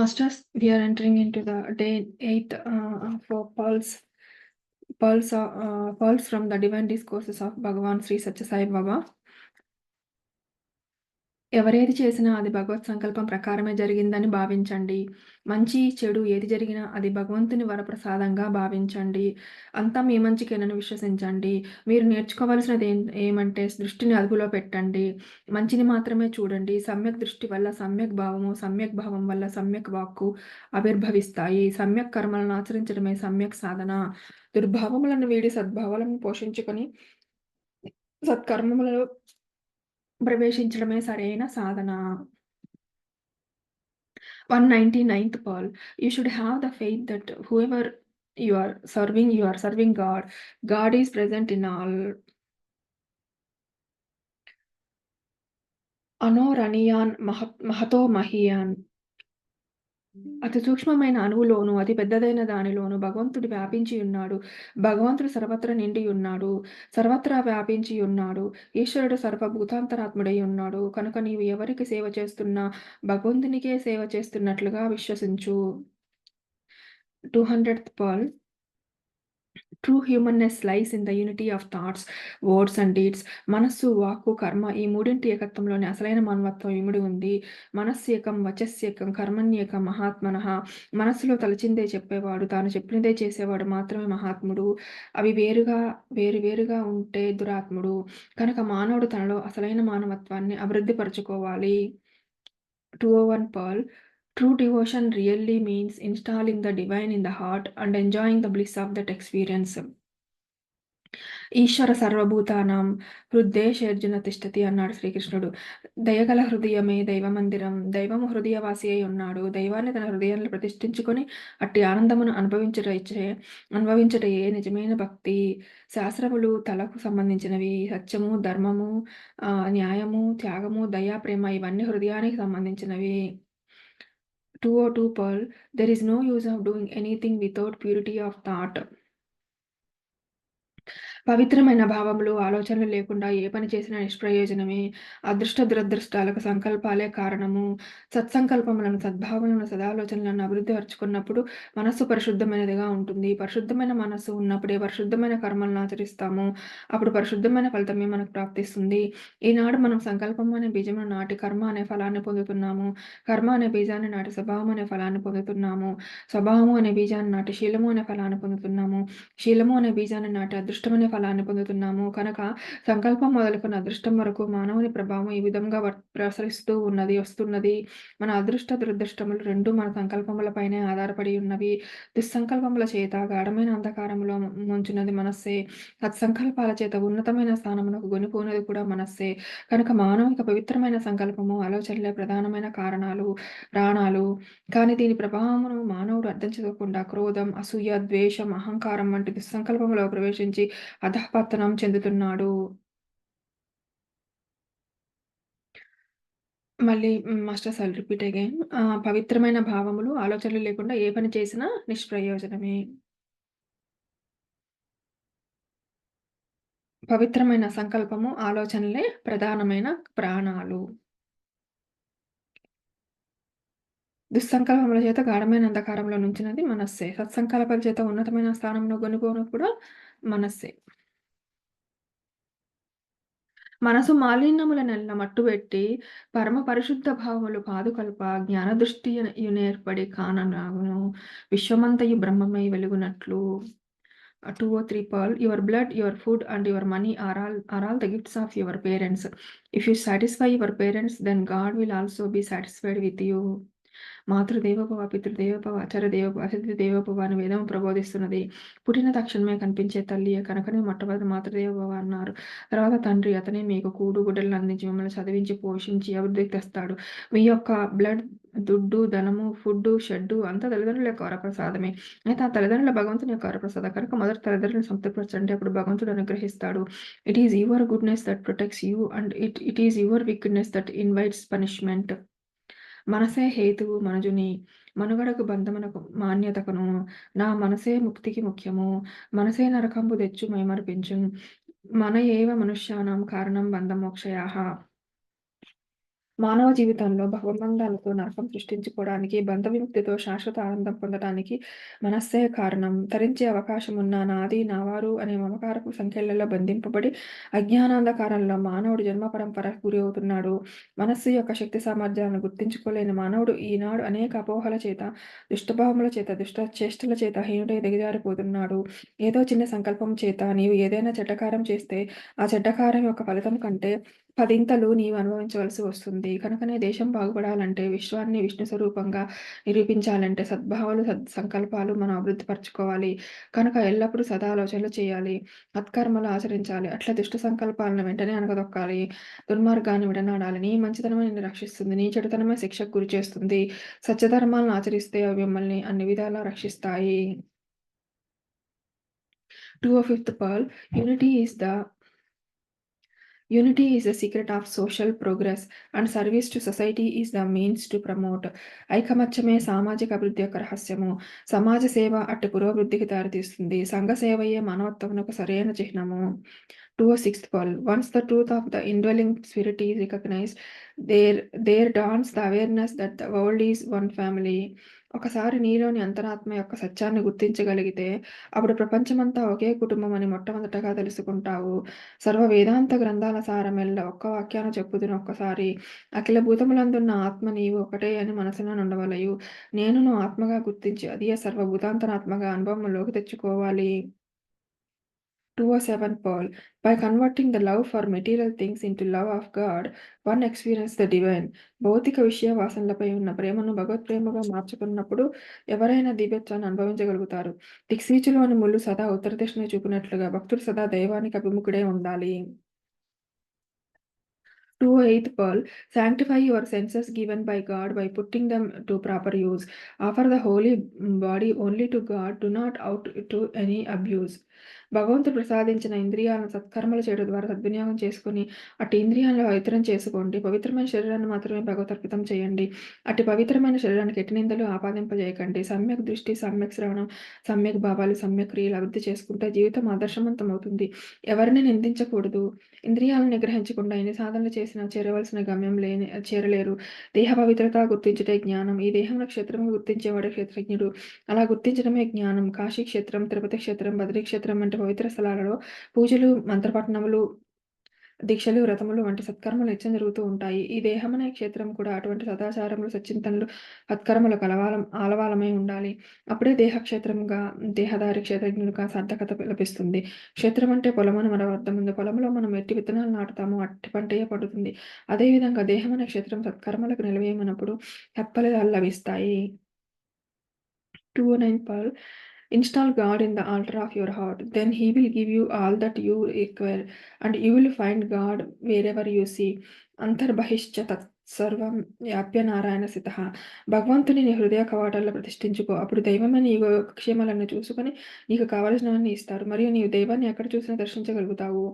Masters, we are entering into the day 8 for Pearls from the Divine Discourses of Bhagavan Sri Satya Sai Baba. ఎవరేది చేసినా అది భగవత్ సంకల్పం ప్రకారమే జరిగిందని భావించండి. మంచి, చెడు ఏది జరిగినా అది భగవంతుని వరప్రసాదంగా భావించండి. అంతా మీ మంచికేనని విశ్వసించండి. మీరు నేర్చుకోవాల్సినది ఏమంటే దృష్టిని అదుపులో పెట్టండి. మంచిని మాత్రమే చూడండి. సమ్యక్ దృష్టి వల్ల సమ్యక్ భావము, సమ్యక్ భావం వల్ల సమ్యక్ వాక్కు ఆవిర్భవిస్తాయి. సమ్యక్ కర్మలను ఆచరించడమే సమ్యక్ సాధన. దుర్భావములను వీడి సద్భావాలను పోషించుకొని సత్కర్మములలో ప్రవేశించడమే సరైన సాధన. 199th Pearl. You should have the faith that whoever you are serving God. God is present in all. అనోరణీయాన్ Mahato మహీయాన్. అతి సూక్ష్మమైన అణువులోను, అతి పెద్దదైన దానిలోను భగవంతుడు వ్యాపించి ఉన్నాడు. భగవంతుడు సర్వత్రా నిండి ఉన్నాడు. సర్వత్రా వ్యాపించి ఉన్నాడు. ఈశ్వరుడు సర్వభూతాంతరాత్ముడై ఉన్నాడు. కనుక నీవు ఎవరికి సేవ చేస్తున్నా భగవంతునికే సేవ చేస్తున్నట్లుగా విశ్వసించు. 200th Pearl. True humanness lies in the unity of thoughts, words and deeds. మనస్సు, వాక్కు, కర్మ ఈ మూడింటి ఏకత్వంలోని అసలైన మానవత్వం ఇమిడి ఉంది. మనస్సేకం వచస్సేకం కర్మణ్యేకం మహాత్మనః. మనస్సులో తలచిందే చెప్పేవాడు, తాను చెప్పినదే చేసేవాడు మాత్రమే మహాత్ముడు. అవి వేరువేరుగా ఉంటే దురాత్ముడు. కనుక మానవుడు తనలో అసలైన మానవత్వాన్ని అభివృద్ధిపరచుకోవాలి. 201 Pearl. True devotion really means installing the divine in the heart and enjoying the bliss of that experience. ఈశ్వర సర్వభూతానాం హృద్దేశేర్జున తిష్టతి అన్నాడు శ్రీకృష్ణుడు. దయగల హృదయమే దైవమందిరం. దైవము హృదయవాసి అయి ఉన్నాడు. దైవాన్ని తన హృదయంలో ప్రతిష్ఠించుకొని అట్టి ఆనందమును అనుభవించటయే నిజమైన భక్తి. శాస్త్రములు తలకు సంబంధించినవి. సత్యము, ధర్మము, న్యాయము, త్యాగము, దయా, ప్రేమ ఇవన్నీ హృదయానికి సంబంధించినవి. 202 Pearl. There is no use of doing anything without purity of thought. పవిత్రమైన భావములు, ఆలోచనలు లేకుండా ఏ పని చేసినా నిష్ప్రయోజనమే. అదృష్ట దురదృష్టాలకు సంకల్పాలే కారణము. సత్సంకల్పములను, సద్భావనలను, సదాలోచనలను అభివృద్ధిపరచుకున్నప్పుడు మనస్సు పరిశుద్ధమైనదిగా ఉంటుంది. పరిశుద్ధమైన మనస్సు ఉన్నప్పుడే పరిశుద్ధమైన కర్మలను ఆచరిస్తాము. అప్పుడు పరిశుద్ధమైన ఫలితమే మనకు ప్రాప్తిస్తుంది. ఈనాడు మనం సంకల్పం అనే బీజమును నాటి కర్మ అనే ఫలాన్ని పొందుతున్నాము. కర్మ అనే బీజాన్ని నాటి స్వభావం అనే ఫలాన్ని పొందుతున్నాము. స్వభావము అనే బీజాన్ని నాటి శీలము అనే ఫలాన్ని పొందుతున్నాము. శీలము అనే బీజాన్ని నాటి అదృష్టమనే ఫలాన్ని పొందుతున్నాము. కనుక సంకల్పం మొదలుకున్న అదృష్టం వరకు మానవుని ప్రభావం ఈ విధంగా ప్రసరిస్తూ వస్తున్నది. మన అదృష్ట దురదృష్టములు రెండూ మన సంకల్పములపైనే ఆధారపడి ఉన్నవి. దుస్సంకల్పముల చేత గాఢమైన అంధకారంలో ముంచున్నది మనస్సే. సత్సంకల్పాల చేత ఉన్నతమైన స్థానమునకు గొనిపోయినది కూడా మనస్సే. కనుక మానవునికి పవిత్రమైన సంకల్పము, ఆలోచనలే ప్రధానమైన ప్రాణాలు. కానీ దీని ప్రభావమును మానవుడు అర్థం చేసుకోకుండా క్రోధం, అసూయ, ద్వేషం, అహంకారం వంటి దుస్సంకల్పములో ప్రవేశించి అధఃపతనం చెందుతున్నాడు. మళ్ళీ masters I will repeat again. పవిత్రమైన భావములు, ఆలోచనలు లేకుండా ఏ పని చేసినా నిష్ప్రయోజనమే. పవిత్రమైన సంకల్పము, ఆలోచనలే ప్రధానమైన ప్రాణాలు. దుస్సంకల్పముల చేత గాఢమైన అంధకారంలో నుంచినది మనస్సే. సత్సంకల్పాల చేత ఉన్నతమైన స్థానంలో గొనిపోవడం కూడా మనస్సే. మనసు మాలిన్యములనెల్ల మట్టుబెట్టి పరమ పరిశుద్ధ భావములు పాదుకల్ప జ్ఞానదృష్టి యునేర్పడి కానరాగును. విశ్వమంతయు బ్రహ్మమై వెలుగునట్లు. 203 Pearl. Your blood, your food and your money are all the gifts of your parents. If you satisfy your parents, then God will also be satisfied with you. Matrudevobhava, పితృదేవోభవ, ఆచార్యదేవోభవ, అతిథిదేవోభవ అని వేదం ప్రబోధిస్తున్నది. పుట్టిన తక్షణమే కనిపించే తల్లియే కనుకనే మొట్టమొదటి మాతృదేవోభవ అన్నారు. తర్వాత తండ్రి, అతనే మీకు కూడు గుడ్డలను అందించి మిమ్మల్ని చదివించి పోషించి అభివృద్ధికి తెస్తాడు. మీ యొక్క బ్లడ్, దుడ్డు, ధనము, ఫుడ్డు, షెడ్డు అంతా తల్లిదండ్రుల యొక్క వరప్రసాదమే. అయితే ఆ తల్లిదండ్రుల భగవంతుని యొక్క వరప్రసాదం కనుక మొదటి తల్లిదండ్రులను సంతృప్తిపరచండి, అప్పుడు భగవంతుడు అనుగ్రహిస్తాడు. It is your goodness that protects you and it is your weakness that invites punishment. మనసే హేతువు మనుజుని మనుగడకు బంధమునకు మాన్యతకును. నా మనసే ముక్తికి ముఖ్యము. మనసే నరకంబు తెచ్చు మైమరిపించున్. మన ఏవ మనుష్యానాం కారణం బంధమోక్షయాః. మానవ జీవితంలో భవబంధాలతో నరకం సృష్టించుకోవడానికి, బంధ విముక్తితో శాశ్వత ఆనందం పొందటానికి మనస్సే కారణం. తరించే అవకాశమున్న నాది, నావారు అనే మమకారపు సంకెళ్లలో బంధింపబడి, అజ్ఞానాంధకారంలో మానవుడు జన్మ పరంపరకు గురి అవుతున్నాడు. మనస్సు యొక్క శక్తి సామర్థ్యాలను గుర్తించుకోలేని మానవుడు ఈనాడు అనేక అపోహల చేత, దుష్టభావముల చేత, దుష్ట చేష్టల చేత హీనుడై దిగజారిపోతున్నాడు. ఏదో చిన్న సంకల్పం చేత నీవు ఏదైనా చెడ్డకారం చేస్తే, ఆ చెడ్డకారం యొక్క ఫలితం కంటే పదింతలు నీవు అనుభవించవలసి వస్తుంది. కనుకనే దేశం బాగుపడాలంటే, విశ్వాన్ని విష్ణు స్వరూపంగా నిరూపించాలంటే సద్భావాలు, సత్సంకల్పాలు మనం అభివృద్ధి పరచుకోవాలి. కనుక ఎల్లప్పుడూ సదాలోచనలు చేయాలి. సత్కర్మలు ఆచరించాలి. అట్లా దుష్ట సంకల్పాలను వెంటనే అణగదొక్కాలి. దుర్మార్గాన్ని విడనాడాలి. నీ మంచితనమే నిన్ను రక్షిస్తుంది. నీ చెడుతనమే శిక్షకు గురి చేస్తుంది. సత్యధర్మాలను ఆచరిస్తే అవి మిమ్మల్ని అన్ని విధాలా రక్షిస్తాయి. 2 fifth pearl Unity is the secret of social progress, and service to society is the means to promote. ఐకమత్యమే సామాజిక అభివృద్ధి యొక్క రహస్యము. సమాజ సేవ అట్టి పురోభివృద్ధికి దారితీస్తుంది. సంఘ సేవయే మానవత్వమునకు సరైన చిహ్నము. 206th Pearl. Once the truth of the indwelling spirit is recognized, there dawns the awareness that the world is one family. ఒకసారి నీలోని అంతరాత్మ యొక్క సత్యాన్ని గుర్తించగలిగితే, అప్పుడు ప్రపంచమంతా ఒకే కుటుంబం అని మొట్టమొదటగా తెలుసుకుంటావు. సర్వ వేదాంత గ్రంథాల సారమెల్ల ఒక్క వాక్యాన చెప్పుదును ఒక్కసారి. అఖిల భూతములందున్న ఆత్మ నీవు ఒకటే అని మనసున నుండవలయు. నేనును ఆత్మగా గుర్తించి అదియే సర్వభూతాంతరాత్మగా అనుభవంలోకి తెచ్చుకోవాలి. 207 Paul. By converting the love for material things into love of God, one experiences the divine. భౌతిక విషయ వాసనలపై ఉన్న ప్రేమను భగవత్ప్రేమగా మార్చుకున్నప్పుడు ఎవరైనా దివ్యత్వాన్ని అనుభవించగలుగుతారు. దిక్సూచిలోని ముళ్ళు సదా ఉత్తర దిశను చూపినట్లుగా భక్తుడు సదా దైవానికి అభిముఖుడై ఉండాలి. 208th Pearl. Sanctify your senses given by God by putting them to proper use. Offer the holy body only to God. Do not out to any abuse. భగవంతుడు ప్రసాదించిన ఇంద్రియాలను సత్కర్మలు చేయడం ద్వారా సద్వినియోగం చేసుకుని, అట్టి ఇంద్రియాలను పవిత్రం చేసుకోండి. పవిత్రమైన శరీరాన్ని మాత్రమే భగవతర్పితం చేయండి. అట్టి పవిత్రమైన శరీరానికి ఎట్టి నిందలు ఆపాదింపజేయకండి. సమ్యక్ దృష్టి, సమ్యక్ శ్రవణం, సమ్యక్ భావాలు, సమ్యక్ క్రియలు అభివృద్ధి చేసుకుంటే జీవితం ఆదర్శవంతమవుతుంది. ఎవరిని నిందించకూడదు. ఇంద్రియాలను నిగ్రహించకుండా ఎన్ని సాధనలు చేసినా చేరవలసిన గమ్యం చేరలేరు. దేహ పవిత్రత గుర్తించుటే జ్ఞానం. ఈ దేహంలో క్షేత్రముగా గుర్తించేవాడే క్షేత్రజ్ఞుడు. అలా గుర్తించడమే జ్ఞానం. కాశీ క్షేత్రం, తిరుపతి క్షేత్రం, బద్రీ క్షేత్రం వంటి పవిత్ర స్థలాలలో పూజలు, మంత్రపఠనములు, దీక్షలు, వ్రతములు వంటి సత్కర్మలు నిత్యం జరుగుతూ ఉంటాయి. ఈ దేహమనే క్షేత్రం కూడా అటువంటి సదాచారములు, సచ్చింతనలు, సత్కర్మలకు ఆలవాలమై ఉండాలి. అప్పుడే దేహక్షేత్రముగా, దేహధారి క్షేత్రజ్ఞునిగా సార్థకత లభిస్తుంది. క్షేత్రం అంటే పొలమని మరో అర్థముంది. పొలంలో మనం ఎట్టి విత్తనాలు నాటుతామో అట్టి పంటయే పండుతుంది. అదేవిధంగా దేహమనే క్షేత్రం సత్కర్మలకు నిలవేయమన్నప్పుడు సత్ఫలితాలు లభిస్తాయి. 209 Pearl. Install God in the altar of your heart. Then He will give you all that you require, and you will find God wherever you see. అంతర్బహిశ్చ తత్సర్వం వ్యాప్య Narayana స్థితః. భగవంతుని నీ హృదయ కవాటాల్లో ప్రతిష్ఠించుకో. అప్పుడు దైవమే నీ యోగక్షేమాలను చూసుకొని నీకు కావలసినవన్నీ ఇస్తారు. మరియు నీవు దైవాన్ని ఎక్కడ చూసినా దర్శించగలుగుతావు.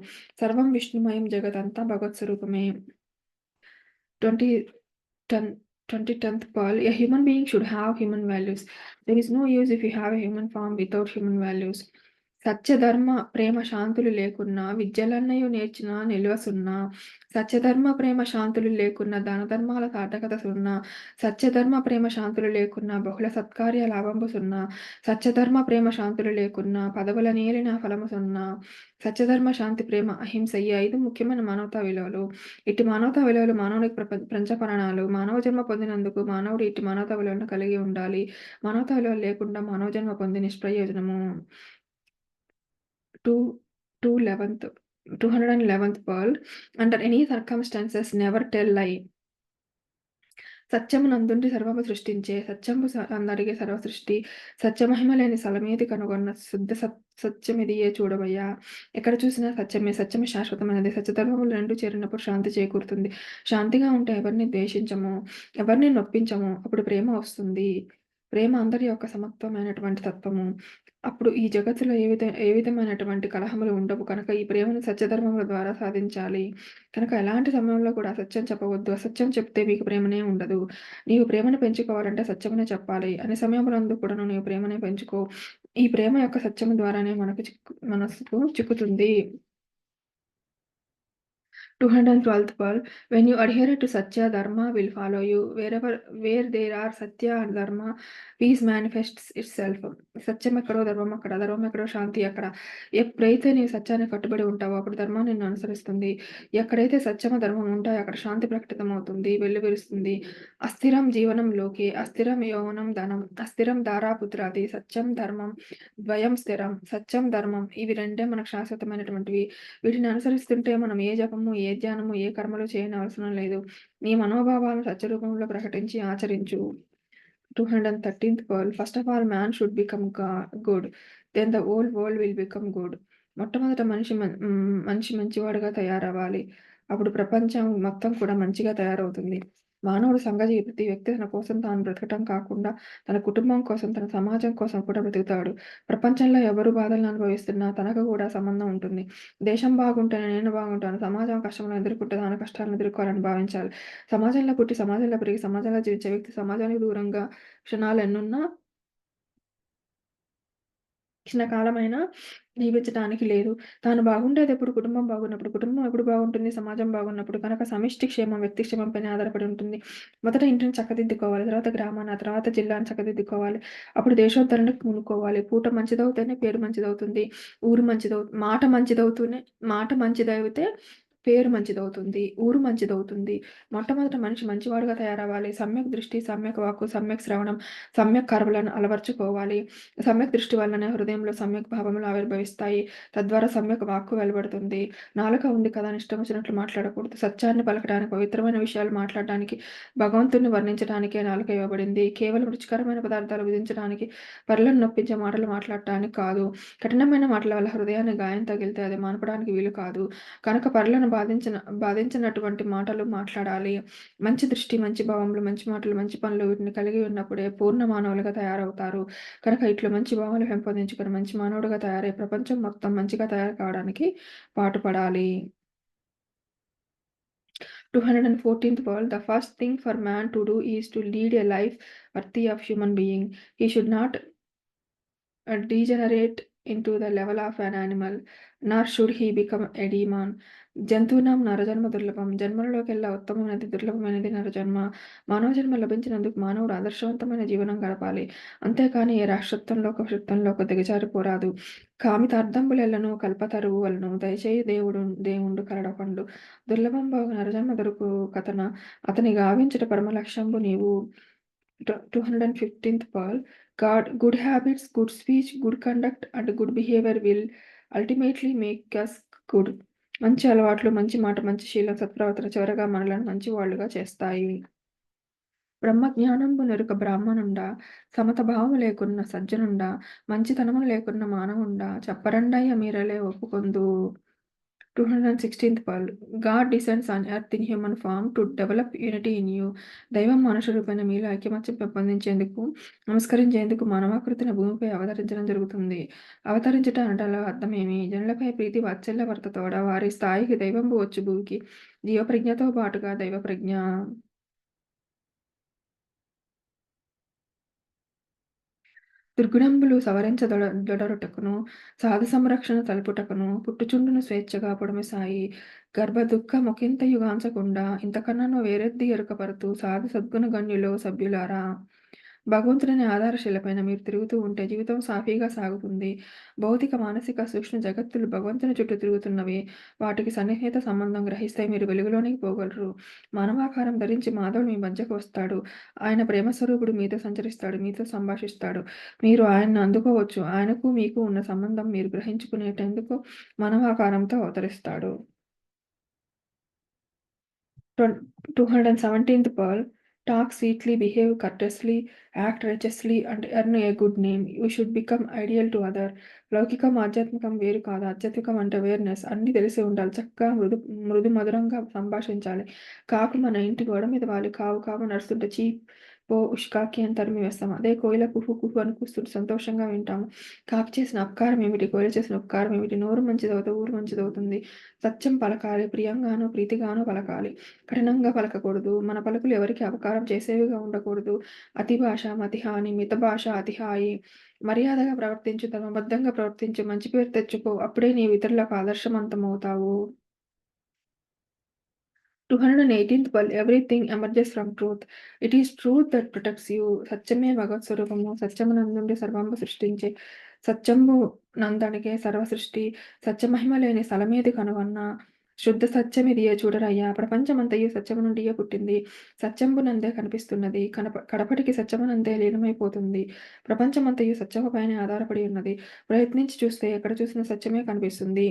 సర్వం విష్ణుమయం జగత్ అంతా భగవత్ స్వరూపమే. 20 10 2010th Pearl. A human being should have human values. There is no use if you have a human form without human values. సత్యధర్మ ప్రేమ శాంతులు లేకున్నా విద్యలన్నయు నేర్చిన నిలువ సున్నా. సత్యధర్మ ప్రేమ శాంతులు లేకున్నా దాన ధర్మాల సార్థకత సున్నా. సత్యధర్మ ప్రేమ శాంతులు లేకున్నా బహుళ సత్కార్య లాభంబు సున్నా. సత్యధర్మ ప్రేమ శాంతులు లేకున్నా పదవుల నేలిన ఫలము సున్నా. సత్యధర్మ శాంతి ప్రేమ అహింస ఈ 5 ముఖ్యమైన మానవతా విలువలు. ఇట్టి మానవతా విలువలు మానవునికి ప్రపంచ మానవ జన్మ పొందినందుకు మానవుడు ఇట్టి మానవతా విలువలను కలిగి ఉండాలి. మానవతా విలువలు లేకుండా మానవ జన్మ పొంది నిష్ప్రయోజనము. 2 211th 211th Pearl. Under any circumstances never tell lie. సత్యమునందుండి సర్వము సృష్టించే సత్యంబు అందరిగే సర్వ సృష్టి. సత్యమహిమ లేని స్థలమేది కనుగొన్న శుద్ధ సత్యమిదియే చూడవయ్యా. ఎక్కడ చూసినా సత్యమే. సత్యమే శాశ్వతమైనది. సత్యధర్మములు రెండు చేరినప్పుడు శాంతి చేకూరుతుంది. శాంతిగా ఉంటే ఎవరిని ద్వేషించము, ఎవరిని నొప్పించము. అప్పుడు ప్రేమ వస్తుంది. ప్రేమ అందరి యొక్క సమత్వమైనటువంటి తత్వము. అప్పుడు ఈ జగత్తులో ఏ విధమైనటువంటి కలహములు ఉండవు. కనుక ఈ ప్రేమను సత్యధర్మముల ద్వారా సాధించాలి. కనుక ఎలాంటి సమయంలో కూడా అసత్యం చెప్పవద్దు. అసత్యం చెప్తే మీకు ప్రేమనే ఉండదు. నీవు ప్రేమను పెంచుకోవాలంటే సత్యమునే చెప్పాలి. అన్ని సమయములందు కూడాను నీవు ప్రేమనే పెంచుకో. ఈ ప్రేమ యొక్క సత్యము ద్వారానే మనసుకు చిక్కుతుంది. 212th Pearl. When you adhere to Satya, Dharma will follow you. Where there are Satya and Dharma, peace manifests itself. సత్యం ఎక్కడో ధర్మం అక్కడ, ధర్మం ఎక్కడో శాంతి అక్కడ. ఎప్పుడైతే నీవు సత్యానికి కట్టుబడి ఉంటావో అప్పుడు ధర్మం నిన్ను అనుసరిస్తుంది. ఎక్కడైతే సత్యము, ధర్మం ఉంటాయో అక్కడ శాంతి ప్రకటితమవుతుంది, వెల్లివిరుస్తుంది. అస్థిరం జీవనం లోకే, అస్థిరం యౌవనం ధనం, అస్థిరం ధారాపుత్రాది, సత్యం ధర్మం ద్వయం స్థిరం. సత్యం, ధర్మం ఇవి రెండే మనకు శాశ్వతమైనటువంటివి. వీటిని అనుసరిస్తుంటే మనం ఏ జపము, ఏ ధ్యానము, ఏ కర్మలు చేయనవసరం లేదు. నీ మనోభావాలను సత్యరూపంలో ప్రకటించి ఆచరించు. 213th Pearl. First of all, man should become good. Then the whole world will become good. మొట్టమొదట మనిషి మంచివాడుగా తయారవ్వాలి. అప్పుడు ప్రపంచం మొత్తం కూడా మంచిగా తయారవుతుంది. మానవుడు సంఘజీవి. ప్రతి వ్యక్తి తన కోసం తాను బ్రతకటం కాకుండా తన కుటుంబం కోసం, తన సమాజం కోసం కూడా బ్రతుకుతాడు. ప్రపంచంలో ఎవరు బాధలను అనుభవిస్తున్నా తనకు కూడా సంబంధం ఉంటుంది. దేశం బాగుంటేనే నేను బాగుంటాను. సమాజం కష్టములను ఎదుర్కొంటే తన కష్టాలను ఎదుర్కోవాలని భావించాలి. సమాజంలో పుట్టి, సమాజంలో పెరిగి, సమాజంలో జీవించే వ్యక్తి సమాజానికి దూరంగా క్షణాలెన్నున్నా క్షణకాలమైనా జీవించటానికి లేదు. తాను బాగుండేదెప్పుడు? కుటుంబం బాగున్నప్పుడు. కుటుంబం ఎప్పుడు బాగుంటుంది? సమాజం బాగున్నప్పుడు. కనుక సమిష్టి క్షేమం వ్యక్తి క్షేమంపైనే ఆధారపడి ఉంటుంది. మొదట ఇంటిని చక్కదిద్దుకోవాలి. తర్వాత గ్రామాన్ని, ఆ తర్వాత జిల్లాను చక్కదిద్దుకోవాలి. అప్పుడు దేశోద్ధరణకు పూనుకోవాలి. పూట మంచిదవుతేనే పేరు మంచిదవుతుంది. ఊరు మాట మంచిదైతే పేరు మంచిదవుతుంది. ఊరు మంచిదవుతుంది. మొట్టమొదట మనిషి మంచివాడుగా తయారవ్వాలి. సమ్యక్ దృష్టి, సమ్యక్ వాక్కు, సమ్యక్ శ్రవణం, సమ్యక్ కర్మలను అలవర్చుకోవాలి. సమ్యక్ దృష్టి వల్లనే హృదయంలో సమ్యక్ భావములు ఆవిర్భవిస్తాయి. తద్వారా సమ్యక్ వాక్కు వెలువడుతుంది. నాలుక ఉంది కదా అని ఇష్టం వచ్చినట్లు మాట్లాడకూడదు. సత్యాన్ని పలకడానికి, పవిత్రమైన విషయాలు మాట్లాడడానికి, భగవంతుడిని వర్ణించడానికే నాలుక ఇవ్వబడింది. కేవలం రుచికరమైన పదార్థాలు విధించడానికి, పరులను నొప్పించే మాటలు మాట్లాడటానికి కాదు. కఠినమైన మాటల వల్ల హృదయాన్ని గాయం తగిలితే అది మాన్పడానికి వీలు కాదు. కనుక పరులను బాధించినటువంటి మాటలు మాట్లాడాలి. మంచి దృష్టి, మంచి భావములు, మంచి మాటలు, మంచి పనులు వీటిని కలిగి ఉన్నప్పుడే పూర్ణ మానవులుగా తయారవుతారు. కనుక ఇట్లు మంచి భావాలు పెంపొందించుకొని మంచి మానవుడిగా తయారై ప్రపంచం మొత్తం మంచిగా తయారు కావడానికి పాటుపడాలి. 214th Pearl. The first thing for man to do is to lead a life worthy of human being. He should not degenerate into the level of an animal, nor should he become a demon. జంతువునాం నరజన్మ దుర్లభం. జన్మలలోకెల్లా ఉత్తమమైనది, దుర్లభమైనది నరజన్మ. మానవ జన్మ లభించినందుకు మానవుడు ఆదర్శవంతమైన జీవనం గడపాలి. అంతేకాని ఏ రాక్షసత్వంలోకో దిగజారిపోరాదు. కామితార్థంబులెల్లను కల్పతరువు వలెను దయచేయి దేవుండు కరడపండు. దుర్లభంబగు నరజన్మ దొరకు కథన అతని గావించుట పరమలక్ష్యంబు నీవు. 215th Pearl. Good habits, good speech, good conduct and good behavior will ultimately make us good. మంచి అలవాట్లు, మంచి మాట, మంచి శీలం, సత్ప్రవర్తన చివరగా మనలను మంచి వాళ్ళుగా చేస్తాయి. బ్రహ్మజ్ఞానంబు నెరుక బ్రాహ్మణుండా, సమత భావము లేకున్న సజ్జనుండా, మంచితనము లేకున్న మానవుండా, చెప్పరండయ్య మీరలే ఒప్పుకొందు. 216th Pearl. God descends on earth in human form to develop unity in you. దైవం మనుష్య రూపమైన మీలో ఐకమత్యం పెంపొందించేందుకు, నమస్కరించేందుకు మానవాకృతిని భూమిపై అవతరించడం జరుగుతుంది. అవతరించుట అనటంలో అర్థమేమి? జనులపై ప్రీతి వాత్సల్య వర్తతోడ వారి స్థాయికి దైవంబు వచ్చు భూమికి. జీవప్రజ్ఞతో పాటుగా దైవప్రజ్ఞ. దుర్గుణంబులు సవరించదొడరుటకును, సాధు సంరక్షణ తలుపుటకును, పుట్టుచుండును స్వేచ్ఛగా పొడమిసాయి. గర్భదుఃఖ ముఖింతయుగాంచకుండా ఇంతకన్నను వేరెద్ది ఎరుకపరుతూ సాధు సద్గుణ గణ్యులో సభ్యులారా. భగవంతుడనే ఆధారశిలపైన మీరు తిరుగుతూ ఉంటే జీవితం సాఫీగా సాగుతుంది. భౌతిక, మానసిక, సూక్ష్మ జగత్తులు భగవంతుని చుట్టూ తిరుగుతున్నవి. వాటికి సన్నిహిత సంబంధం గ్రహిస్తే మీరు వెలుగులోనికి పోగలరు. మానవాకారం ధరించి మాధవుడు మీ మధ్యకు వస్తాడు. ఆయన ప్రేమస్వరూపుడు మీతో సంచరిస్తాడు, మీతో సంభాషిస్తాడు. మీరు ఆయన్ని అందుకోవచ్చు. ఆయనకు మీకు ఉన్న సంబంధం మీరు గ్రహించుకునేటందుకు మానవాకారంతో అవతరిస్తాడు. 217th Pearl. Talk sweetly, behave courteously, act righteously, and earn a good name. You should become ideal to other. లౌకికం, ఆధ్యాత్మికం వేరు కాదు. ఆధ్యాత్మికం అంటే అవేర్నెస్. అన్నీ తెలిసి ఉండాలి. చక్కగా మృదు మధురంగా సంభాషించాలి. కాకు మన ఇంటి గోడ మీద వాలి కావు కావు నడుస్తుంటే చీప్ పో ఉష్కాకి అని తరిమి వేస్తాం. అదే కోయిల కుహు కుహు అని కూస్తుంటే సంతోషంగా వింటాము. కాకి చేసిన అపకారం ఏమిటి? కోయిల చేసిన ఉపకారం ఏమిటి? నోరు మంచిదవుతే ఊరు మంచిదవుతుంది. సత్యం పలకాలి, ప్రియంగానో ప్రీతిగానో పలకాలి. కఠినంగా పలకకూడదు. మన పలుకులు ఎవరికి అపకారం చేసేవిగా ఉండకూడదు. అతి భాష మతిహాని, మిత భాష అతిహాయి. మర్యాదగా ప్రవర్తించు, ధర్మబద్ధంగా ప్రవర్తించు, మంచి పేరు తెచ్చుకో. అప్పుడే నీవు ఇతరులకు ఆదర్శవంతమవుతావు. 218th పల్ everything emerges from truth. It is truth that protects you. సత్యమే భగవత్ స్వరూపము. సత్యమునందుండి సర్వంబు సృష్టించే. సత్యంబు నందడిగే సర్వ సృష్టి. సత్యమహిమ లేని స్థలమేది కనుగొన్న. శుద్ధ సత్యమిదియే చూడరయ్యా. ప్రపంచమంతయు సత్యము నుండియే పుట్టింది. సత్యంబునందే కనిపిస్తున్నది. కడపటికి సత్యమునందే లీనమైపోతుంది. ప్రపంచమంతయు సత్యము పైనే ఆధారపడి ఉన్నది. ప్రయత్నించి చూస్తే ఎక్కడ చూసినా సత్యమే కనిపిస్తుంది.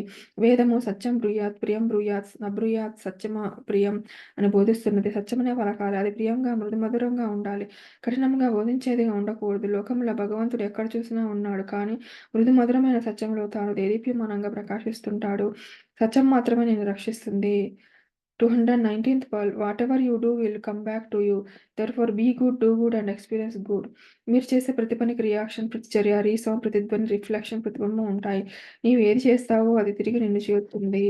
వేదము సత్యం బ్రూయాత్, ప్రియం బ్రూయాత్, నబ్రూయాత్ సత్యమ ప్రియం అని బోధిస్తున్నది. సత్యమనే పలకాలి. అది ప్రియంగా, మృదుమధురంగా ఉండాలి. కఠినంగా బోధించేదిగా ఉండకూడదు. లోకంలో భగవంతుడు ఎక్కడ చూసినా ఉన్నాడు. కానీ మృదుమధురమైన సత్యంలో తాను దేదీప్యమానంగా ప్రకాశిస్తుంటాడు. సత్యం మాత్రమే నిన్ను రక్షిస్తుంది. 219th pearl whatever you do will come back to you. Therefore be good, do good and experience good. మీరు చేసే ప్రతి పనికి రియాక్షన్, ప్రతిచర్య, రీసౌండ్, ప్రతిధ్వని, రిఫ్లెక్షన్, ప్రతిబింబం ఉంటాయి. నీవు ఏది చేస్తావో అది తిరిగి నిన్ను చేరుతుంది.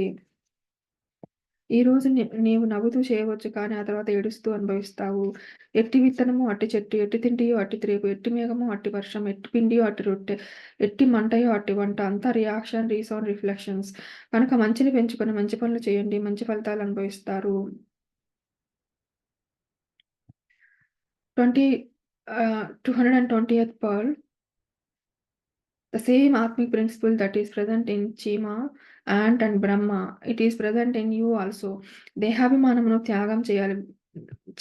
ఈరోజు నీవు నవ్వుతూ చేయవచ్చు, కానీ ఆ తర్వాత ఏడుస్తూ అనుభవిస్తావు. ఎట్టి విత్తనమో అట్టి చెట్టు, ఎట్టి తిండియో అట్టి త్రేపు, ఎట్టి మేఘమో అట్టి వర్షం, ఎట్టి పిండియో అట్టి రొట్టె, ఎట్టి మంటయో అట్టి వంట. అంతా రియాక్షన్, రీసౌండ్, రిఫ్లెక్షన్స్. కనుక మంచిని పెంచుకొని మంచి పనులు చేయండి. మంచి ఫలితాలు అనుభవిస్తారు. 220th pearl. The same Atmic principle that is present in Chima, Ant and Brahma, it is present in you also. దేహాభిమానమును త్యాగం చేయాలి.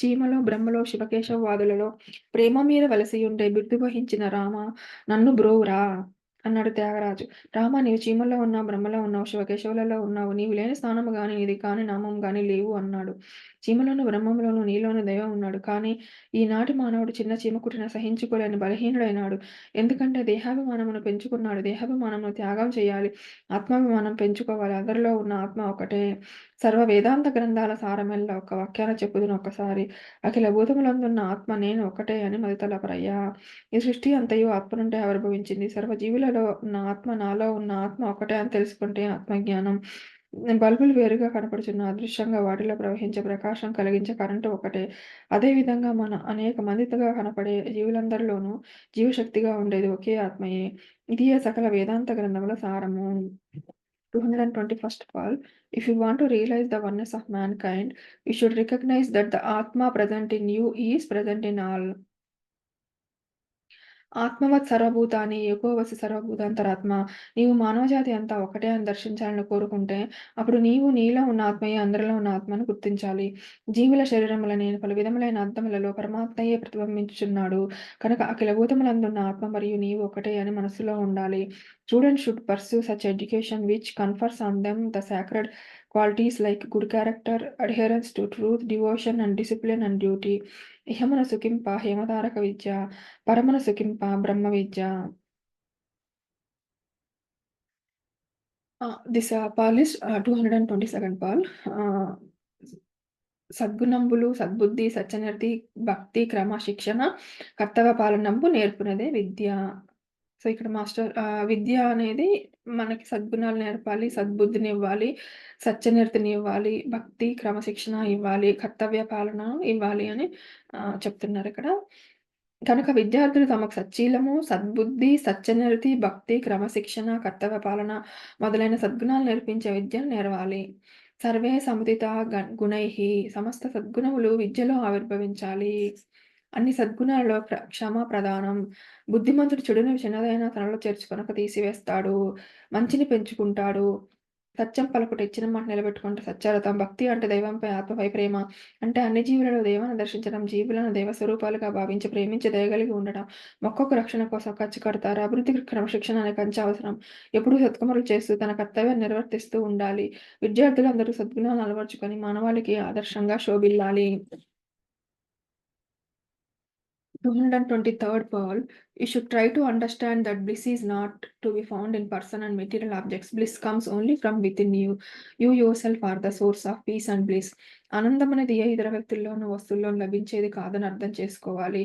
చీమలో, బ్రహ్మలో, శివకేశవవాదులలో ప్రేమ మీద వలసియుండే బిర్దు వహించిన రామ నన్ను బ్రోవురా అన్నాడు త్యాగరాజు. రామ, నీవు చీమల్లో ఉన్నావు, బ్రహ్మలో ఉన్నావు, శివకేశవులలో ఉన్నావు. నీవు లేని స్థానము గాని, నీది కాని నామం గాని లేవు అన్నాడు. చీమలోను, బ్రహ్మంలోను, నీలోను దైవం ఉన్నాడు. కానీ ఈనాటి మానవుడు చిన్న చీమ కుట్టినా సహించుకోలేని బలహీనుడైనాడు. ఎందుకంటే దేహాభిమానమును పెంచుకున్నాడు. దేహాభిమానమును త్యాగం చేయాలి. ఆత్మాభిమానం పెంచుకోవాలి. అందరిలో ఉన్న ఆత్మ ఒకటే. సర్వ వేదాంత గ్రంథాల సారమెల్ల ఒక్క వాక్యాన చెప్పుదును ఒక్కసారి. అఖిల భూతములందున్న ఆత్మ నేను ఒకటే అని మదితలపరయ్యా. ఈ సృష్టి అంతయు ఆత్మ నుండే ఆవిర్భవించింది. సర్వ జీవులలో ఉన్న ఆత్మ, నాలో ఉన్న ఆత్మ ఒకటే అని తెలుసుకుంటే ఆత్మజ్ఞానం. బల్బులు వేరుగా కనపడుచున్న అదృశ్యంగా వాటిలో ప్రవహించే ప్రకాశం కలిగించే కరెంటు ఒకటే. అదే విధంగా మన అనేక మందిగా కనపడే జీవులందరిలోనూ జీవశక్తిగా ఉండేది ఒకే ఆత్మయే. ఇదియే సకల వేదాంత గ్రంథముల సారము. 221st Paul. If you want to realize the oneness of mankind, you should recognize that the Atma present in you is present in all. ఆత్మవత్ సర్వభూతాని ఏకోవసి సర్వభూతాంతరాత్మ. నీవు మానవజాతి అంతా ఒకటే అని దర్శించాలని కోరుకుంటే, అప్పుడు నీవు నీలో ఉన్న ఆత్మయే అందరిలో ఉన్న ఆత్మను గుర్తించాలి. జీవుల శరీరములనే పలు విధములైన అద్దములలో పరమాత్మయే ప్రతిబింబించుచున్నాడు. కనుక అఖిల భూతములందున్న ఆత్మ మరియు నీవు ఒకటే అని మనస్సులో ఉండాలి. Students should pursue such education which confers on them the sacred qualities like good character, adherence to truth, devotion and discipline and duty. ఇహమున సుఖింప హేమతారక విద్య, పరమున సుఖింప బ్రహ్మ విద్య. This Paul is 222nd Paul. సద్గుణంబులు, సద్బుద్ధి, సత్యనిరతి, భక్తి, క్రమశిక్షణ, కర్తవ్య పాలనంబు నేర్పునదే విద్య. సో, ఇక్కడ విద్య అనేది మనకి సద్గుణాలు నేర్పాలి, సద్బుద్ధినివ్వాలి, సత్యనిరతినివ్వాలి, భక్తి, క్రమశిక్షణ ఇవ్వాలి, కర్తవ్య పాలన ఇవ్వాలి అని చెప్తున్నారిక్కడ. కనుక విద్యార్థులు తమకు సచ్చీలము, సద్బుద్ధి, సత్యనిరతి, భక్తి, క్రమశిక్షణ, కర్తవ్య పాలన మొదలైన సద్గుణాలు నేర్పించే విద్యను నేర్వాలి. సర్వే సముదితా గుణైః. సమస్త సద్గుణములు విద్యలో ఆవిర్భవించాలి. అన్ని సద్గుణాలలో క్షమ ప్రధానం. బుద్ధిమంతుడు చెడును చిన్నదైనా తనలో చేర్చుకొనక తీసివేస్తాడు. మంచిని పెంచుకుంటాడు. సత్యం పలుకుట, ఇచ్చిన మాట నిలబెట్టుకుంటే సత్యవ్రతం. భక్తి అంటే దైవంపై, ఆత్మపై ప్రేమ. అంటే అన్ని జీవులలో దైవాన్ని దర్శించడం, జీవులను దైవ స్వరూపాలుగా భావించి ప్రేమించి దయగలిగి ఉండడం. మొక్కకు రక్షణ కోసం ఖర్చు కడతారు. అభివృద్ధికి క్రమశిక్షణ అనే కంచె అవసరం. ఎప్పుడూ సత్కర్మలు చేస్తూ తన కర్తవ్యాన్ని నిర్వర్తిస్తూ ఉండాలి. విద్యార్థులందరూ సద్గుణాలను అలవరుచుకొని మానవాళికి ఆదర్శంగా శోభిల్లాలి. 223rd Paul. You should try to understand that bliss is not to be found in person and material objects. Bliss comes only from within you. You yourself are the source of peace and bliss. ఆనందం అనేది ఏ ఇతర వ్యక్తుల్లోనూ, వస్తువుల్లోనూ లభించేది కాదని అర్థం చేసుకోవాలి.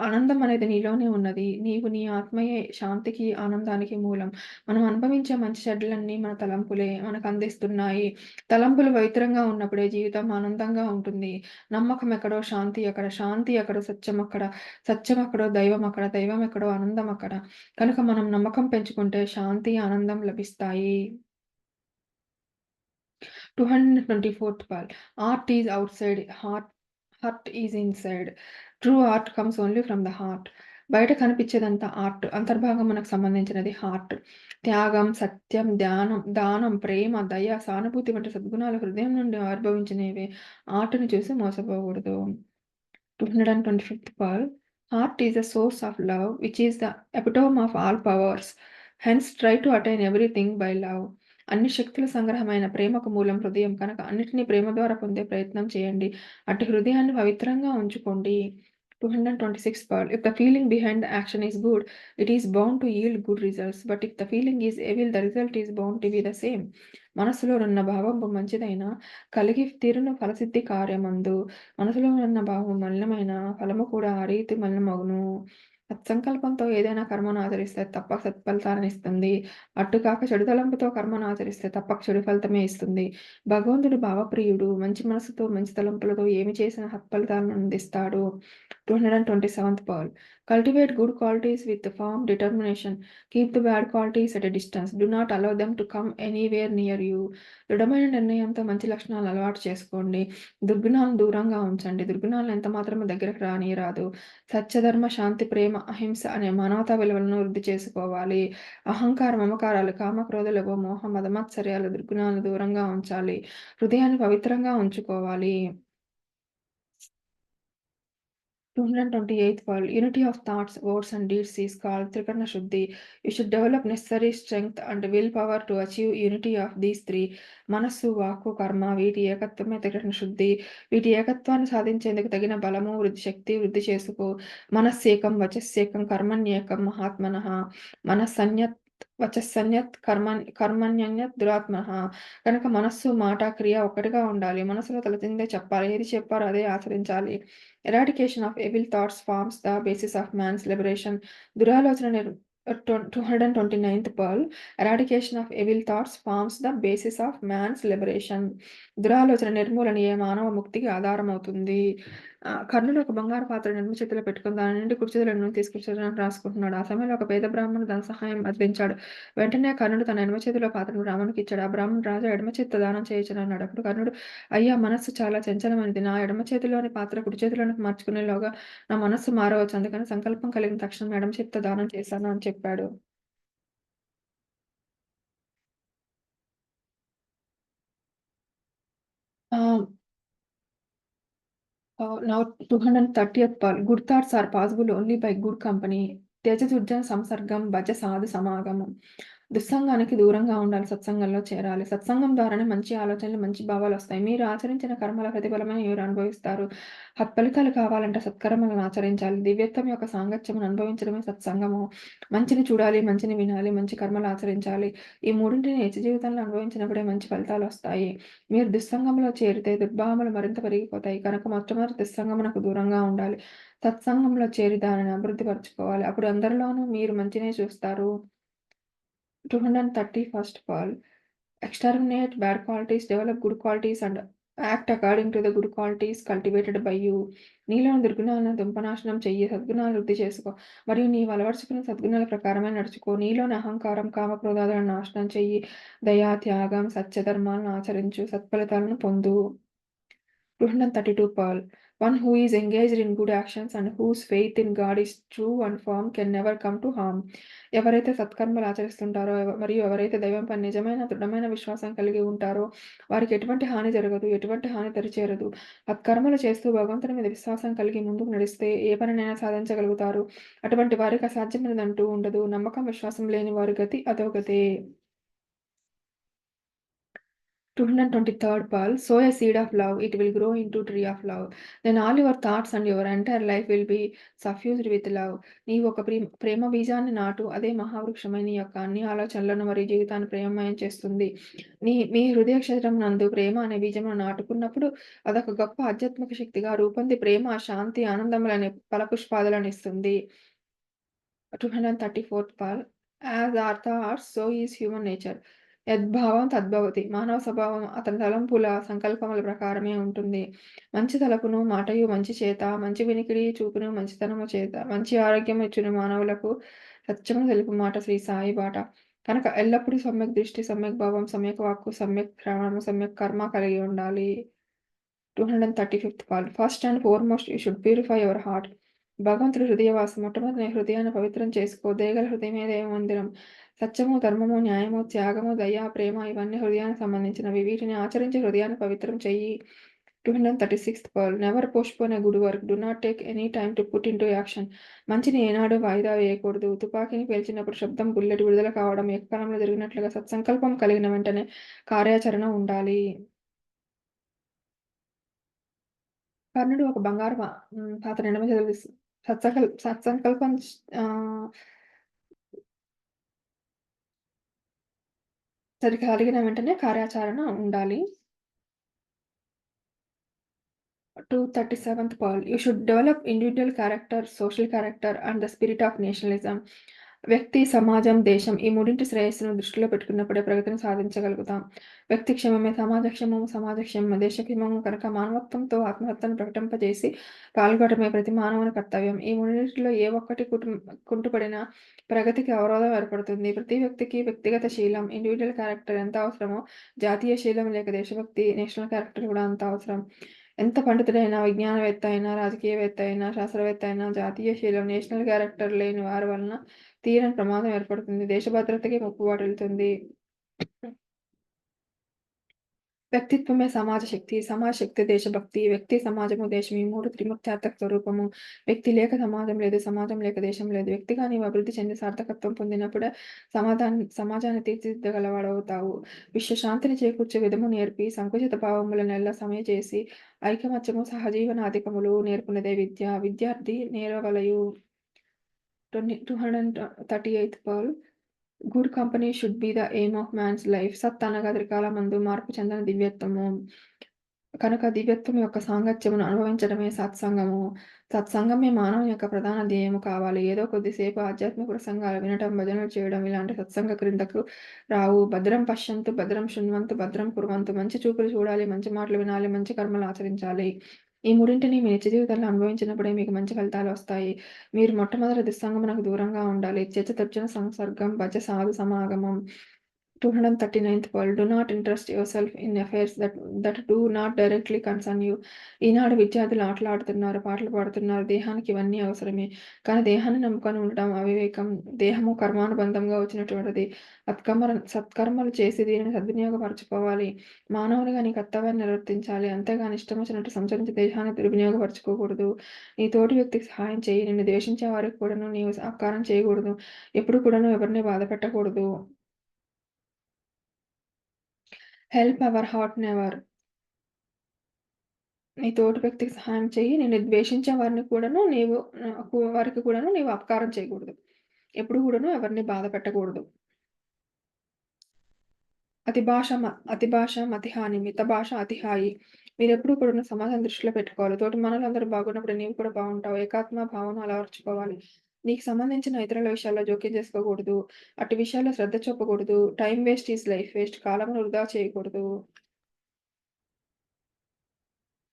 ఆనందం అనేది నీలోనే ఉన్నది. నీవు నీ ఆత్మయే శాంతికి, ఆనందానికి మూలం. మనం అనుభవించే మంచి చెడ్డలన్నీ మన తలంపులే మనకు అందిస్తున్నాయి. తలంపులు పవిత్రంగా ఉన్నప్పుడే జీవితం ఆనందంగా ఉంటుంది. నమ్మకం ఎక్కడో శాంతి అక్కడ, శాంతి ఎక్కడో సత్యం అక్కడ, సత్యం ఎక్కడో దైవం అక్కడ, దైవం ఎక్కడో ఆనందం అక్కడ. కనుక మనం నమ్మకం పెంచుకుంటే శాంతి, ఆనందం లభిస్తాయి. 224th pal. Art is outside, heart is inside. True art comes only from the heart. బయట కనిపించేదంతా ఆర్ట్. అంతర్భాగం మనకు సంబంధించినది హార్ట్. త్యాగం, సత్యం, ధ్యానం, దానం, ప్రేమ, దయ, సానుభూతి వంటి సద్గుణాలు హృదయం నుండి ఆవిర్భవించినవే. ఆర్ట్‌ని చూసి మోసపోకూడదు. 225th Pearl. Heart is the source of love, which is the epitome of all powers. Hence, try to attain everything by love. అన్ని శక్తుల సంగ్రహమైన ప్రేమకు మూలం హృదయం కనుక అన్నిటినీ ప్రేమ ద్వారా పొందే ప్రయత్నం చేయండి. అట్టి హృదయాన్ని పవిత్రంగా ఉంచుకోండి. 226 Pearl. If the feeling behind the action is good, it is bound to yield good results. But if the feeling is evil, the result is bound to be the same. మనసులో ఉన్న భావంబు మంచిదైనా కలిగి తీరును ఫలసిద్ధి కార్యమందు. మనసులో ఉన్న భావం మలినమైన ఫలము కూడా ఆ రీతి మలినమగును. సత్సంకల్పంతో ఏదైనా కర్మను ఆచరిస్తే తప్పక సత్ఫలితాలనిస్తుంది. అట్టుకాక చెడు తలంపుతో కర్మను ఆచరిస్తే తప్పక చెడు ఫలితమే ఇస్తుంది. భగవంతుడు భావప్రియుడు. మంచి మనసుతో, మంచి తలంపులతో ఏమి చేసినా సత్ఫలితాలను అందిస్తాడు. 227th Pearl. Cultivate good qualities with firm determination. Keep the bad qualities at a distance. Do not allow them to come anywhere near you. దృఢమైన నిర్ణయంతో మంచి లక్షణాలను అలవాటు చేసుకోండి. దుర్గుణాలను దూరంగా ఉంచండి. దుర్గుణాలను ఎంత మాత్రము దగ్గరకు రానీయరాదు. సత్యధర్మ, శాంతి, ప్రేమ, అహింస అనే మానవతా విలువలను వృద్ధి చేసుకోవాలి. అహంకారం, మమకారాలు, కామ, క్రోధ, లోభ, మోహ, మదమాత్సర్యాలు, దుర్గుణాలను దూరంగా ఉంచాలి. హృదయాన్ని పవిత్రంగా ఉంచుకోవాలి. 228th Pearl. Unity of thoughts, words and deeds is called Trikarna Shuddhi. You should develop necessary strength and willpower to achieve unity of these three. మనస్సు, వాక్కు, కర్మ వీటి ఏకత్వమే త్రికరణ శుద్ధి. వీటి ఏకత్వాన్ని సాధించేందుకు తగిన బలము, శక్తి వృద్ధి చేసుకో. మనస్సేకం, వచస్సేకం, కర్మణ్యేకం మహాత్మనః. మనస్సన్యత్ వచస్సన్యత్ కర్మణ్యన్యత్ దురాత్మనః. కనుక మనస్సు, మాట, క్రియ ఒక్కటిగా ఉండాలి. మనసులో తలచిందే చెప్పాలి. ఏది చెప్పారో అదే ఆచరించాలి. Eradication of evil thoughts forms the basis of man's liberation. దురాలోచన 229th Pearl. Eradication of evil thoughts forms the basis of man's liberation. దురాలోచన నిర్మూలనయే మానవ ముక్తికి ఆధారమవుతుంది. కర్ణుడు ఒక బంగారు పాత్రను ఎడమ చేతిలో పెట్టుకొని దాని నుండి కుడి చేతిలో నూనె తీసుకొచ్చడానికి రాసుకుంటున్నాడు. ఆ సమయంలో ఒక పేద బ్రాహ్మణుడు ధన సహాయం అర్థించాడు. వెంటనే కర్ణుడు తన ఎడమ చేతిలో పాత్రను బ్రాహ్మణునికి ఇచ్చాడు. ఆ బ్రాహ్మణుడు రాజా ఎడమ చేత్తో దానం చేయొచ్చునన్నాడు. అప్పుడు కర్ణుడు, అయ్యా, మనస్సు చాలా చంచలమైనది. నా ఎడమ చేతిలోని పాత్ర కుడి చేతిలోనికి మార్చుకునేలోగా నా మనస్సు మారవచ్చు. అందుకని సంకల్పం కలిగిన తక్షణం ఎడమ చేత్తో దానం చేశాను అని చెప్పాడు. ఆహ్, now 230th Pearl. Good thoughts are possible only by good company. త్యజతుర్జన సంసర్గం భజ సాధు సమాగమం. దుస్సంగానికి దూరంగా ఉండాలి. సత్సంగంలో చేరాలి. సత్సంగం ద్వారానే మంచి ఆలోచనలు, మంచి భావాలొస్తాయి. మీరు ఆచరించిన కర్మల ప్రతిఫలమే మీరు అనుభవిస్తారు. సత్ఫలితాలు కావాలంటే సత్కర్మలను ఆచరించాలి. దివ్యత్వం యొక్క సాంగత్యమును అనుభవించడమే సత్సంగము. మంచిని చూడాలి, మంచిని వినాలి, మంచి కర్మలు ఆచరించాలి. ఈ మూడింటిని నిజ జీవితంలో అనుభవించినప్పుడే మంచి ఫలితాలొస్తాయి. మీరు దుస్సంగంలో చేరితే దుర్భావములు మరింత పెరిగిపోతాయి. కనుక మొట్టమొదటి దుస్సంగమునకు దూరంగా ఉండాలి. సత్సంగంలో చేరి దానిని అభివృద్ధి పరచుకోవాలి. అప్పుడు అందరిలోనూ మీరు మంచినే చూస్తారు. 231st Pearl. Exterminate bad qualities, develop good qualities, and act according to the good qualities cultivated by you. నీలోని దుర్గుణాలను దుంపనాశనం చెయ్యి. సద్గుణాలు వృద్ధి చేసుకో. మరియు నీవు అలవరుచుకున్న సద్గుణాల ప్రకారమే నడుచుకో. నీలోని అహంకారం, కామక్రోధాలను నాశనం చెయ్యి. దయా, త్యాగం, సత్యధర్మాలను ఆచరించు. సత్ఫలితాలను పొందు. 232 Pearl. One who is engaged in good actions and whose faith in God is true and firm can never come to harm. ఎవరైతే సత్కర్మలు ఆచరిస్తుంటారో మరియు ఎవరైతే దైవంపై నిజమైన దృఢమైన విశ్వాసం కలిగి ఉంటారో వారికి ఎటువంటి హాని జరగదు, ఎటువంటి హాని దరిచేరదు. సత్కర్మలు చేస్తూ భగవంతుని మీద విశ్వాసం కలిగి ముందుకు నడిస్తే ఏ పనినైనా సాధించగలుగుతారు. అటువంటి వారికి అసాధ్యమైనదంటూ ఉండదు. నమ్మకం, విశ్వాసం లేని వారి గతి అధోగతే. 223rd Pearl. Sow a seed of love, it will grow into tree of love. Then all your thoughts and your entire life will be suffused with love. నీవు ఒక ప్రేమ బీజాన్ని నాటు. అదే మహావృక్షమై నీ యొక్క అన్ని ఆలోచనలను మరియు జీవితాన్ని ప్రేమమయం చేస్తుంది. మీ హృదయ క్షేత్రం నందు ప్రేమ అనే బీజమును నాటుకున్నప్పుడు అదొక గొప్ప ఆధ్యాత్మిక శక్తిగా రూపొంది ప్రేమ, శాంతి, ఆనందములనే ఫలపుష్పాదులను ఇస్తుంది. 234th Pearl. As our thoughts, so is human nature. యద్భావం తద్భవతి. మానవ స్వభావం అతని తలంపుల, సంకల్పముల ప్రకారమే ఉంటుంది. మంచి తలపును, మాటయు మంచి చేత, మంచి వినికిడి, చూపును మంచితనము చేత, మంచి ఆరోగ్యము ఇచ్చును మానవులకు సత్యము తెలుపు మాట శ్రీ సాయి బాట. కనుక ఎల్లప్పుడూ సమ్యక్ దృష్టి, సమ్యక్ భావం, సమ్యక్ వాక్కు, సమ్యక్ శ్రవణము, సమ్యక్ కర్మ కలిగి ఉండాలి. 235th pearl. First and foremost you should purify your heart. భగవంతుడి హృదయవాసం. మొట్టమొదట నీ హృదయాన్ని పవిత్రం చేసుకో. దయగల హృదయమే దైవమందిరం. సత్యము, ధర్మము, న్యాయము, త్యాగము, దయ, ప్రేమ ఇవన్నీ హృదయానికి సంబంధించినవి. వీటిని ఆచరించి హృదయాన్ని పవిత్రం చెయ్యి. 236th pearl. Never postpone a good work. Do not take any time to put into action. మంచిని ఏనాడు వాయిదా వేయకూడదు. తుపాకీని పేల్చినప్పుడు శబ్దం, బుల్లెట్ విడుదల కావడం ఏకకాలంలో జరిగినట్లుగా సత్సంకల్పం కలిగిన వెంటనే కార్యాచరణ ఉండాలి. కర్ణుడు ఒక పాత్ర ఎడమ చేతులు సత్సంకల్పం ఆహ్, కలిగిన వెంటనే కార్యాచరణ ఉండాలి. 237th pearl. You should develop individual character, social character and the spirit of nationalism. వ్యక్తి, సమాజం, దేశం ఈ మూడింటి శ్రేయస్సును దృష్టిలో పెట్టుకున్నప్పుడే ప్రగతిని సాధించగలుగుతాం. వ్యక్తి క్షేమమే సమాజ క్షేమము, సమాజ క్షేమమే దేశ క్షేమము కనుక మానవత్వంతో ఆత్మహత్యను ప్రకటింపజేసి పాల్గొనడమే ప్రతి మానవుని కర్తవ్యం. ఈ మూడింటిలో ఏ ఒక్కటి కుంటుపడినా ప్రగతికి అవరోధం ఏర్పడుతుంది. ప్రతి వ్యక్తికి వ్యక్తిగత శీలం, ఇండివిడ్యువల్ క్యారెక్టర్ ఎంత అవసరమో జాతీయ శీలం లేక దేశభక్తి, నేషనల్ క్యారెక్టర్ కూడా అంత అవసరం. ఎంత పండితుడైనా, విజ్ఞానవేత్త అయినా, రాజకీయవేత్త అయినా, శాస్త్రవేత్త అయినా జాతీయ శీలం, నేషనల్ క్యారెక్టర్ లేని వారి వలన తీరని ప్రమాదం ఏర్పడుతుంది. దేశ భద్రతకి ముప్పు వాటిల్లుతుంది. వ్యక్తిత్వమే సమాజ శక్తి. సమాజ శక్తి దేశభక్తి. వ్యక్తి, సమాజము, దేశం ఈ 3 త్రిమూర్త్యాత్మక స్వరూపము. వ్యక్తి లేక సమాజం లేదు. సమాజం లేక దేశం లేదు. వ్యక్తిగా నీవు అభివృద్ధి చెంది సార్థకత్వం పొందినప్పుడే సమాజాన్ని తీర్చిదిద్దగలవాడవుతావు. విశ్వశాంతిని చేకూర్చే విధము నేర్పి, సంకుచిత భావములనెల్ల సమయచేసి, ఐకమత్యము, సహజీవనాధికములు నేర్పునదే విద్య. విద్యార్థి నేర్వవలయు. 238th pearl. Good company should be the aim of man's life. సత్ అనగా త్రికాలమందు మార్పు చెందని దివ్యత్వము. కనుక దివ్యత్వం యొక్క సాంగత్యమును అనుభవించడమే సత్సంగము. సత్సంగమే మానవుని యొక్క ప్రధాన ధ్యేయము కావాలి. ఏదో కొద్దిసేపు ఆధ్యాత్మిక ప్రసంగాలు వినటం, భజనలు చేయడం ఇలాంటి సత్సంగ క్రిందకు రావు. భద్రం పశ్యంతు, భద్రం శృణ్వంతు, భద్రం కుర్వంతు. మంచి చూపులు చూడాలి, మంచి మాటలు వినాలి, మంచి కర్మలు ఆచరించాలి. ఈ మూడింటిని మీ నిత్య జీవితంలో అనుభవించినప్పుడే మీకు మంచి ఫలితాలొస్తాయి. మీరు మొట్టమొదట దుస్సంగమునకు దూరంగా ఉండాలి. త్యజ సంసర్గం భజ సాధు సమాగమం. 239th pearl. Do not interest yourself in affairs that do not directly concern you. ఈనాడు విద్యార్థులు ఆటలాడుతున్నారు, పాటలు పాడుతున్నారు. దేహానికి ఇవన్నీ అవసరమే. కానీ దేహాన్ని నమ్ముకొని ఉండటం అవివేకం. దేహము కర్మానుబంధంగా వచ్చినటువంటిది. సత్కర్మలు చేసి దీనిని సద్వినియోగపరచుకోవాలి. మానవునిగా నీ కర్తవ్యాన్ని నిర్వర్తించాలి. అంతేగాని ఇష్టమొచ్చినట్టు సంచరించి దేహాన్ని దుర్వినియోగపరచుకోకూడదు. నీ తోటి వ్యక్తికి సహాయం చెయ్యి. నిన్ను ద్వేషించే వారికి కూడాను నీవు అపకారం చేయకూడదు. ఎప్పుడు కూడాను ఎవరిని బాధపెట్టకూడదు. Help ever hurt never. నీ తోటి వ్యక్తికి సహాయం చెయ్యి. నిన్ను ద్వేషించే వారిని కూడాను వారికి కూడాను నీవు అపకారం చేయకూడదు. ఎప్పుడు కూడాను ఎవరిని బాధ పెట్టకూడదు. అతి భాష మతిహాని. మిత భాష అతి హాయి. మీరెప్పుడు కూడాను సమాజాన్ని దృష్టిలో పెట్టుకోవాలి. తోటి మానవులందరూ బాగున్నప్పుడు నీవు కూడా బావుంటావు. ఏకాత్మ భావన అలవరచుకోవాలి. నీకు సంబంధించిన ఇతరుల విషయాల్లో జోక్యం చేసుకోకూడదు. అట్టి విషయాల్లో శ్రద్ధ చూపకూడదు. Time waste is life waste. కాలమును వృధా చేయకూడదు.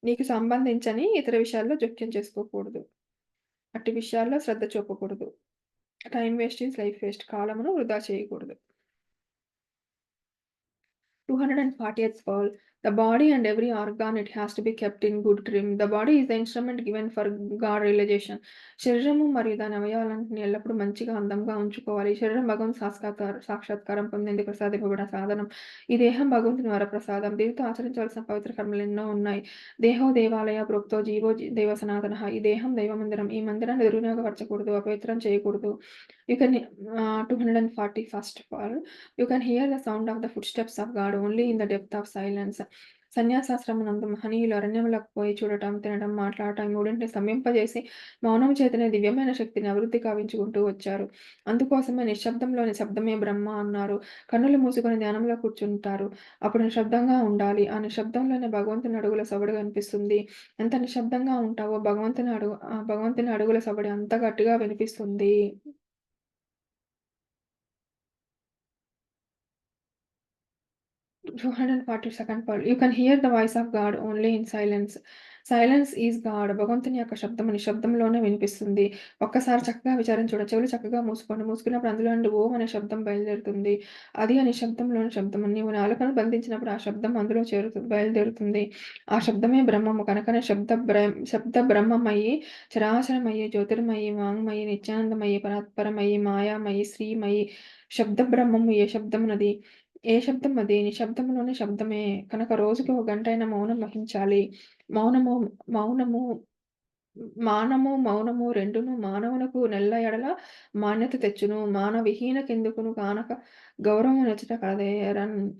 నీకు సంబంధించని ఇతర విషయాల్లో జోక్యం చేసుకోకూడదు. అట్టి విషయాల్లో శ్రద్ధ చూపకూడదు. Time waste is life waste. కాలమును వృధా చేయకూడదు. 240th Pearl. The body and every organ it has to be kept in good trim. The body is the instrument given for God realization. శరీరము మరియు దాని అవయవాలన్నిటిని ఎల్లప్పుడూ మంచిగా అందంగా ఉంచుకోవాలి. శరీరం భగవంతు సాక్షాత్కారం పొందేందుకు ప్రసాదింపబడిన సాధనం. ఈ దేహం భగవంతుని వరప్రసాదం. దీనితో ఆచరించవలసిన పవిత్ర కర్మలు ఎన్నో ఉన్నాయి. దేహో దేవాలయ ప్రోక్తో జీవో దైవ సనాతనః. ఈ దేహం దైవమందిరం. ఈ మందిరాన్ని దుర్వినియోగపరచకూడదు, అపవిత్రం చేయకూడదు. You can 241st Pearl. You can hear the sound of the footsteps of God only in the depth of silence. సన్యాసాశ్రమనందు మహనీయులు అరణ్యములకు పోయి చూడటం, తినటం, మాట్లాడటం ఈ మూడింటిని స్తంభింపజేసి మౌనం చేతనే దివ్యమైన శక్తిని అభివృద్ధి కావించుకుంటూ వచ్చారు. అందుకోసమే నిశ్శబ్దంలోని శబ్దమే బ్రహ్మ అన్నారు. కన్నులు మూసుకొని ధ్యానంలో కూర్చుంటారు. అప్పుడు నిశ్శబ్దంగా ఉండాలి. ఆ నిశ్శబ్దంలోనే భగవంతుని అడుగుల సవ్వడి కనిపిస్తుంది. ఎంత నిశ్శబ్దంగా ఉంటావో భగవంతుని అడుగుల సవ్వడి అంత గట్టిగా వినిపిస్తుంది. 242nd Pearl. You can hear the voice of God only in silence. Silence is God. భగవంతుని యొక్క శబ్దము నిశ్శబ్దంలోనే వినిపిస్తుంది. ఒక్కసారి చక్కగా విచారించుట. చెవులు చక్కగా మూసుకోండి. మూసుకున్నప్పుడు అందులో నుండి ఓం అనే శబ్దం బయలుదేరుతుంది. అది ఆ నిశ్శబ్దంలోని శబ్దము. నీవు నాలుకను బంధించినప్పుడు ఆ శబ్దం అందులో బయలుదేరుతుంది. ఆ శబ్దమే బ్రహ్మము. కనుకనే శబ్ద బ్రహ్మమయి, చరాచరమయి, జ్యోతిర్మయి, వాంగ్మయి, నిత్యానందమయి, పరాత్పరమయి, మాయామయి, శ్రీమయి, శబ్ద బ్రహ్మము ఏ శబ్దమునది? ఏ శబ్దం అది? నిశ్శబ్దములోని శబ్దమే. కనుక రోజుకి ఒక గంటైనా మౌనం వహించాలి. మౌనము మౌనము మానము, మౌనము రెండును మానవునకు నెల్ల ఎడల మాన్యత తెచ్చును. మానవిహీనకెందుకును కానక గౌరవమునొచ్చట కలదేరన్.